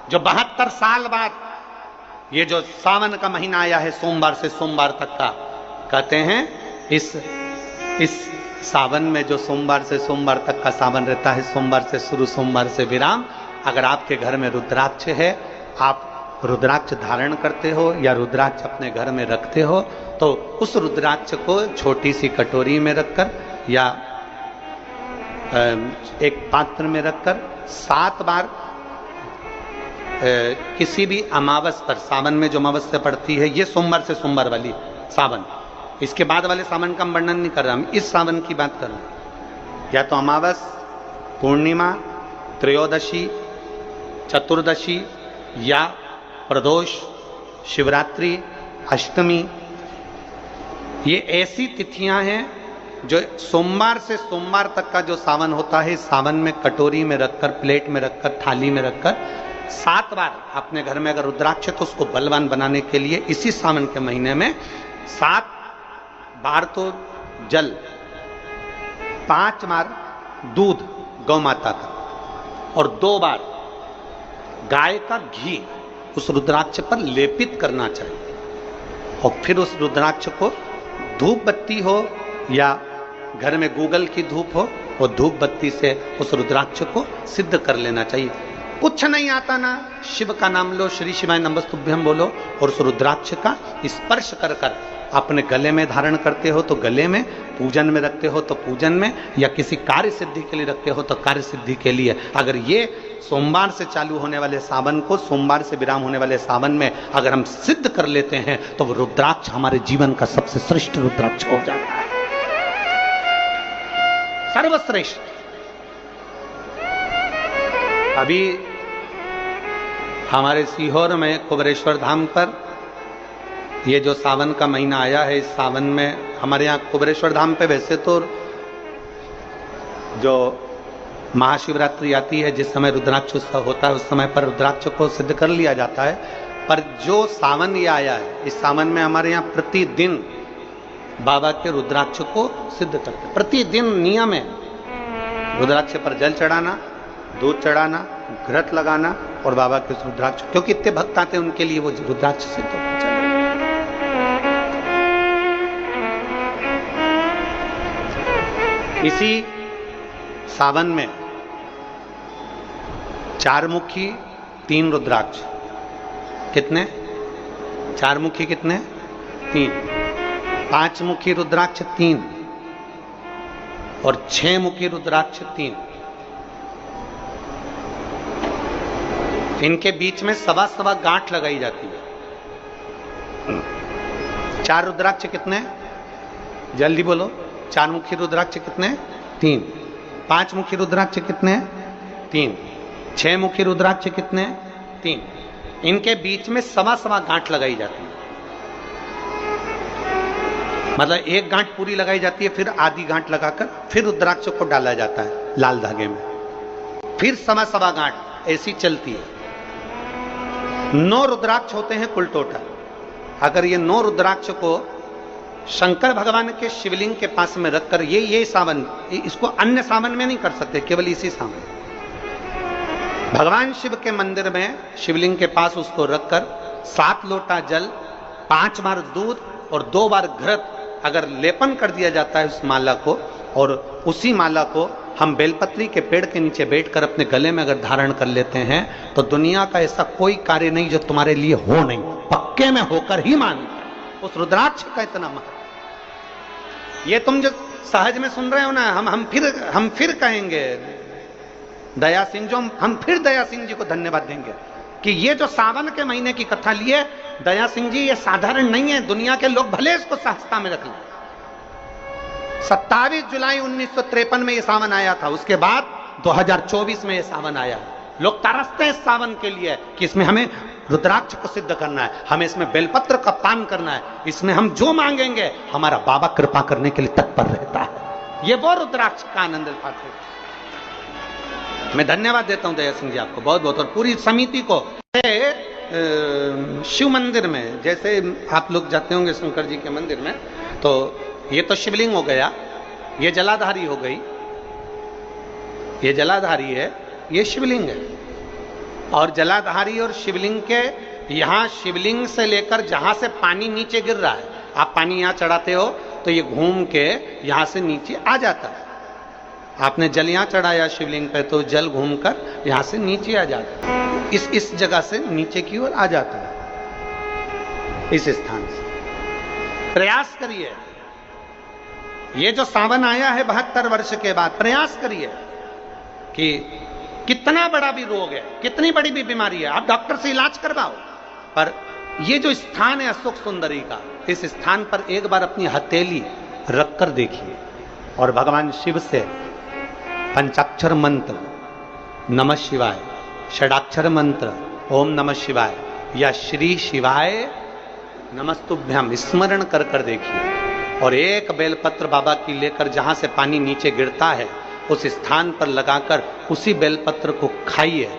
जो 72 साल बाद ये जो सावन का महीना आया है, सोमवार से सोमवार तक का, कहते हैं इस सावन में जो सोमवार से सोमवार तक का सावन रहता है, सोमवार से शुरू सोमवार से विराम, अगर आपके घर में रुद्राक्ष है, आप रुद्राक्ष धारण करते हो या रुद्राक्ष अपने घर में रखते हो, तो उस रुद्राक्ष को छोटी सी कटोरी में रखकर या एक पात्र में रखकर 7 बार किसी भी अमावस पर, सावन में जो अमावस्या पड़ती है, ये सोमवार से सोमवार वाली सावन, इसके बाद वाले सावन का हम वर्णन नहीं कर रहा, हम इस सावन की बात कर रहा हूं। या तो अमावस, पूर्णिमा, त्रयोदशी, चतुर्दशी या प्रदोष, शिवरात्रि, अष्टमी, ये ऐसी तिथियां हैं जो सोमवार से सोमवार तक का जो सावन होता है, सावन में कटोरी में रखकर, प्लेट में रखकर, थाली में रखकर 7 बार अपने घर में अगर रुद्राक्ष है तो उसको बलवान बनाने के लिए इसी सावन के महीने में 7 बार तो जल, 5 बार दूध गौ माता का और 2 बार गाय का घी उस रुद्राक्ष पर लेपित करना चाहिए। और फिर उस रुद्राक्ष को धूप बत्ती हो या घर में गूगल की धूप हो, वो धूप बत्ती से उस रुद्राक्ष को सिद्ध कर लेना चाहिए। कुछ नहीं आता ना, शिव का नाम लो, श्री शिवाय नमस्तुभ्यम बोलो और उस रुद्राक्ष का स्पर्श कर कर अपने गले में धारण करते हो तो गले में, पूजन में रखते हो तो पूजन में, या किसी कार्य सिद्धि के लिए रखते हो तो कार्य सिद्धि के लिए। अगर ये सोमवार से चालू होने वाले सावन को सोमवार से विराम होने वाले सावन में अगर हम सिद्ध कर लेते हैं तो वो रुद्राक्ष हमारे जीवन का सबसे श्रेष्ठ रुद्राक्ष हो जाता है, सर्वश्रेष्ठ। अभी हमारे सीहोर में कुबेरेश्वर धाम पर ये जो सावन का महीना आया है, इस सावन में हमारे यहाँ कुबेरेश्वर धाम पे वैसे तो जो महाशिवरात्रि आती है, जिस समय रुद्राक्ष उत्सव होता है, उस समय पर रुद्राक्ष को सिद्ध कर लिया जाता है। पर जो सावन ये आया है, इस सावन में हमारे यहाँ प्रतिदिन बाबा के रुद्राक्ष को सिद्ध करते हैं। प्रतिदिन नियम है रुद्राक्ष पर जल चढ़ाना, दूध चढ़ाना, घृत लगाना और बाबा के रुद्राक्ष, क्योंकि इतने भक्त आते हैं उनके लिए वो रुद्राक्ष सिद्ध हो जाता है। इसी सावन में 4 मुखी 3 रुद्राक्ष, कितने? 4 मुखी कितने? 3। 5 मुखी रुद्राक्ष 3 और 6 मुखी रुद्राक्ष 3। इनके बीच में सवा गांठ लगाई जाती है। 4 रुद्राक्ष कितने? जल्दी बोलो। 4 मुखी रुद्राक्ष कितने? 3। 5 मुखी रुद्राक्ष कितने? 3। 6 मुखी रुद्राक्ष कितने? 3। इनके बीच में सवा गांठ लगाई जाती है। मतलब एक गांठ पूरी लगाई जाती है, फिर आधी गांठ लगाकर फिर रुद्राक्ष को डाला जाता है लाल धागे में, फिर सवा गांठ ऐसी चलती है। 9 रुद्राक्ष होते हैं कुल टोटल। अगर ये 9 रुद्राक्ष को शंकर भगवान के शिवलिंग के पास में रखकर, ये सावन, इसको अन्य सावन में नहीं कर सकते, केवल इसी सावन भगवान शिव के मंदिर में शिवलिंग के पास उसको रखकर 7 लोटा जल, 5 बार दूध और 2 बार घृत अगर लेपन कर दिया जाता है उस माला को, और उसी माला को हम बेलपत्री के पेड़ के नीचे बैठकर अपने गले में अगर धारण कर लेते हैं तो दुनिया का ऐसा कोई कार्य नहीं जो तुम्हारे लिए हो नहीं, पक्के में होकर ही मान। उस रुद्राक्ष का इतना महत्व, ये तुम जो सहज में सुन रहे हो ना, हम फिर कहेंगे दया सिंह, जो हम फिर दया सिंह जी को धन्यवाद देंगे कि ये जो सावन के महीने की कथा लिए दया सिंह जी, ये साधारण नहीं है। दुनिया के लोग भले इसको सहजता में रख लें। 27 जुलाई 1953 में ये सावन आया था, उसके बाद 2024 में ये सावन आया। लोग तरसते हैं इस सावन के लिए कि इसमें हमें रुद्राक्ष को सिद्ध करना है, हमें इसमें बेलपत्र का पान करना है, इसमें हम जो मांगेंगे हमारा बाबा कृपा करने के लिए तत्पर रहता है। ये वो रुद्राक्ष का आनंद उठाते हैं। मैं धन्यवाद देता हूं दया सिंह जी आपको बहुत बहुत, और पूरी समिति को। शिव मंदिर में जैसे आप लोग जाते होंगे शंकर जी के मंदिर में, तो ये तो शिवलिंग हो गया, ये जलाधारी हो गई, ये जलाधारी है, ये शिवलिंग है। और जलाधारी और शिवलिंग के यहां शिवलिंग से लेकर जहां से पानी नीचे गिर रहा है, आप पानी यहां चढ़ाते हो तो ये घूम के यहां से नीचे आ जाता है। आपने जल यहां चढ़ाया शिवलिंग पे तो जल घूमकर यहां से नीचे आ जाता है, इस जगह से नीचे की ओर आ जाता है, इस स्थान से। प्रयास करिए, ये जो सावन आया है 72 वर्ष के बाद, प्रयास करिए कि कितना बड़ा भी रोग है, कितनी बड़ी भी बीमारी है, आप डॉक्टर से इलाज करवाओ, पर ये जो स्थान है अशोक सुंदरी का, इस स्थान पर एक बार अपनी हथेली रखकर देखिए और भगवान शिव से पंचाक्षर मंत्र नमः शिवाय, षडाक्षर मंत्र ओम नमः शिवाय या श्री शिवाय नमस्तुभ्यम स्मरण कर कर देखिए और एक बेलपत्र बाबा की लेकर जहां से पानी नीचे गिरता है उस स्थान पर लगाकर उसी बेलपत्र को खाइए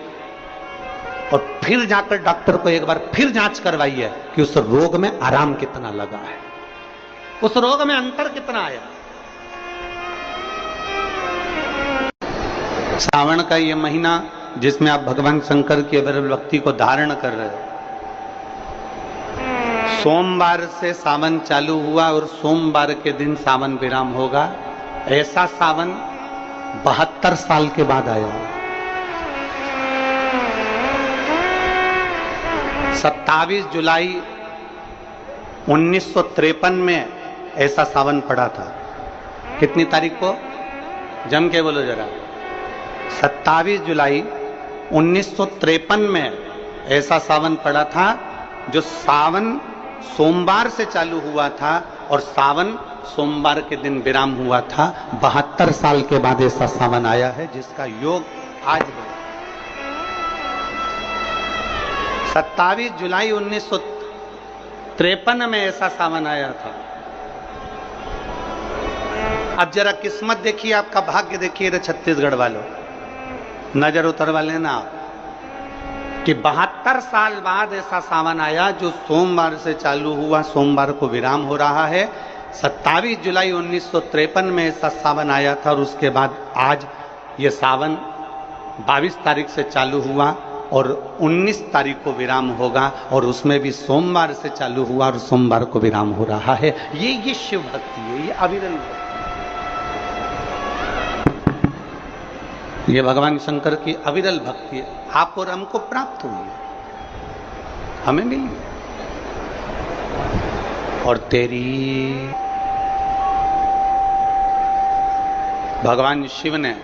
और फिर जाकर डॉक्टर को एक बार फिर जांच करवाइए कि उस रोग में आराम कितना लगा है, उस रोग में अंतर कितना आया। सावन का ये महीना जिसमें आप भगवान शंकर की अविरल भक्ति को धारण कर रहे हो, सोमवार से सावन चालू हुआ और सोमवार के दिन सावन विराम होगा। ऐसा सावन 72 साल के बाद आया। 27 जुलाई 1953 में ऐसा सावन पड़ा था। कितनी तारीख को? जम के बोलो जरा। 27 जुलाई 1953 में ऐसा सावन पड़ा था, जो सावन सोमवार से चालू हुआ था और सावन सोमवार के दिन विराम हुआ था। 72 साल के बाद ऐसा सावन आया है जिसका योग आज है। 27 जुलाई 1953 में ऐसा सावन आया था। अब जरा किस्मत देखिए, आपका भाग्य देखिए रे छत्तीसगढ़ वालों, नजर उतरवा लेना आप कि 72 साल बाद ऐसा सावन आया जो सोमवार से चालू हुआ, सोमवार को विराम हो रहा है। 27 जुलाई 1953 में ऐसा सावन आया था और उसके बाद आज ये सावन 22 तारीख से चालू हुआ और 19 तारीख को विराम होगा और उसमें भी सोमवार से चालू हुआ और सोमवार को विराम हो रहा है। ये शिव भक्ति है, ये अविरल भक्ति, ये भगवान शंकर की अविरल भक्ति है। आपको और हमको प्राप्त हुई है, हमें मिली और तेरी भगवान शिव ने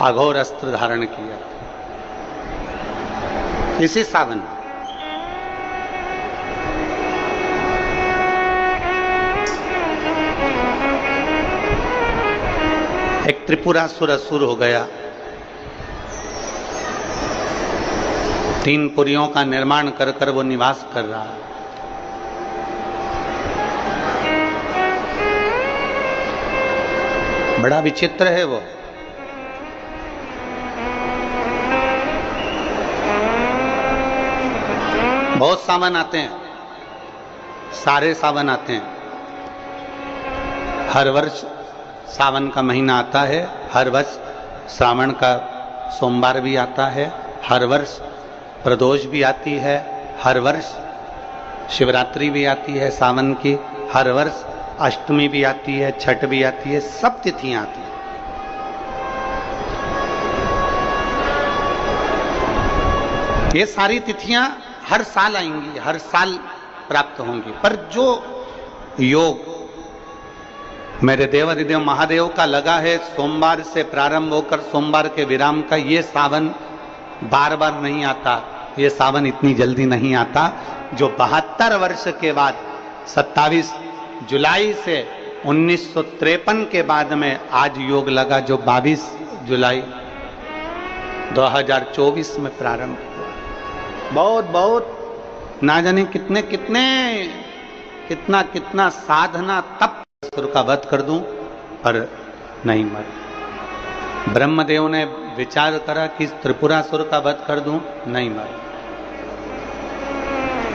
अघोर अस्त्र धारण किया इसी सावन। एक त्रिपुरासुर असुर हो गया, 3 पुरियों का निर्माण कर कर वो निवास कर रहा है। बड़ा विचित्र है वो। बहुत सावन आते हैं, सारे सावन आते हैं। हर वर्ष सावन का महीना आता है, हर वर्ष श्रावण का सोमवार भी आता है, हर वर्ष प्रदोष भी आती है, हर वर्ष शिवरात्रि भी आती है सावन की, हर वर्ष अष्टमी भी आती है, छठ भी आती है, सब तिथियां आती हैं। ये सारी तिथियां हर साल आएंगी, हर साल प्राप्त होंगी, पर जो योग मेरे देवाधिदेव महादेव का लगा है सोमवार से प्रारंभ होकर सोमवार के विराम का, ये सावन बार बार नहीं आता, ये सावन इतनी जल्दी नहीं आता। जो 72 वर्ष के बाद 27 जुलाई से 1953 के बाद में आज योग लगा, जो 22 जुलाई 2024 में प्रारंभ हुआ। बहुत बहुत ना जाने कितने कितने कितना कितना साधना तप असुर का वध कर दूं, पर नहीं मर। ब्रह्मदेव ने विचार करा कि त्रिपुरासुर का वध कर दूं, नहीं मर।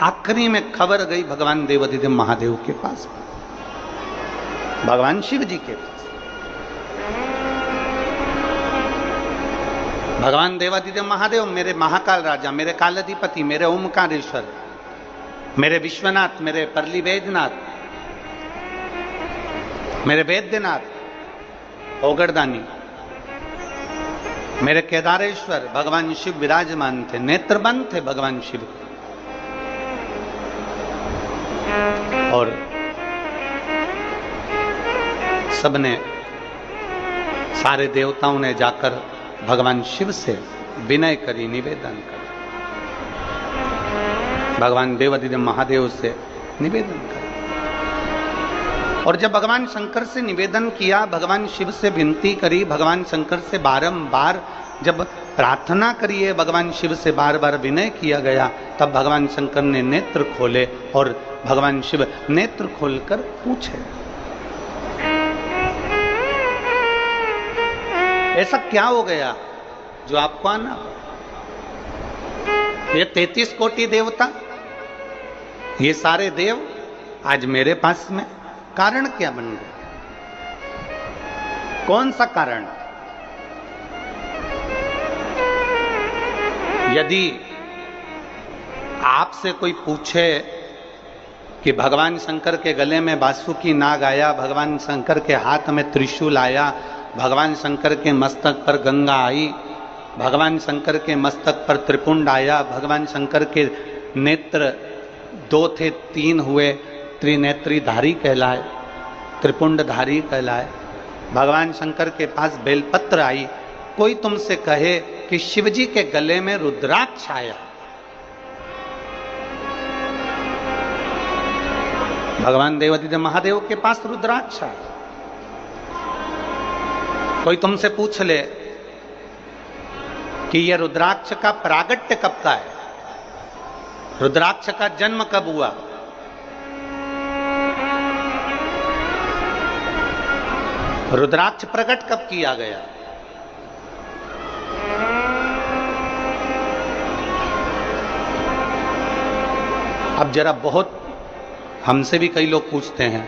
आखिरी में खबर गई भगवान देवाधिदेव महादेव के पास, भगवान शिव जी के पास। भगवान देवादिदेव महादेव, मेरे महाकाल राजा, मेरे कालाधिपति, मेरे ओमकारेश्वर, मेरे विश्वनाथ, मेरे परली वैद्यनाथ, मेरे वैद्यनाथ, ओगरदानी, मेरे केदारेश्वर, भगवान शिव विराजमान थे, नेत्रबंद थे भगवान शिव। और सबने, सारे देवताओं ने जाकर भगवान शिव से विनय करी, निवेदन कर, भगवान देवादिदेव महादेव से निवेदन कर। और जब भगवान शंकर से निवेदन किया, भगवान शिव से विनती करी, भगवान शंकर से बारंबार जब प्रार्थना करी है, भगवान शिव से बार बार विनय किया गया, तब भगवान शंकर ने नेत्र खोले और भगवान शिव नेत्र खोलकर पूछे, ऐसा क्या हो गया जो आपको आना? ये 33 कोटि देवता, ये सारे देव आज मेरे पास में कारण क्या बन गए? कौन सा कारण? यदि आपसे कोई पूछे कि भगवान शंकर के गले में बासुकी नाग आया, भगवान शंकर के हाथ में त्रिशूल आया, भगवान शंकर के मस्तक पर गंगा आई, भगवान शंकर के मस्तक पर त्रिपुंड आया, भगवान शंकर के नेत्र 2 थे 3 हुए, त्रिनेत्रीधारी कहलाए, त्रिपुंडधारी कहलाए, भगवान शंकर के पास बेलपत्र आई, कोई तुमसे कहे कि शिवजी के गले में रुद्राक्ष आया, भगवान देवादिदेव महादेव के पास रुद्राक्ष आया, कोई तुमसे पूछ ले कि यह रुद्राक्ष का प्रागट्य कब का है, रुद्राक्ष का जन्म कब हुआ, रुद्राक्ष प्रकट कब किया गया, अब जरा बहुत हमसे भी कई लोग पूछते हैं,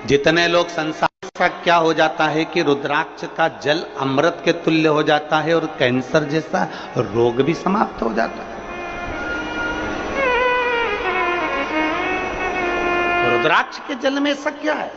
जितने लोग संसार का क्या हो जाता है कि रुद्राक्ष का जल अमृत के तुल्य हो जाता है और कैंसर जैसा रोग भी समाप्त हो जाता है। रुद्राक्ष के जल में ऐसा क्या है?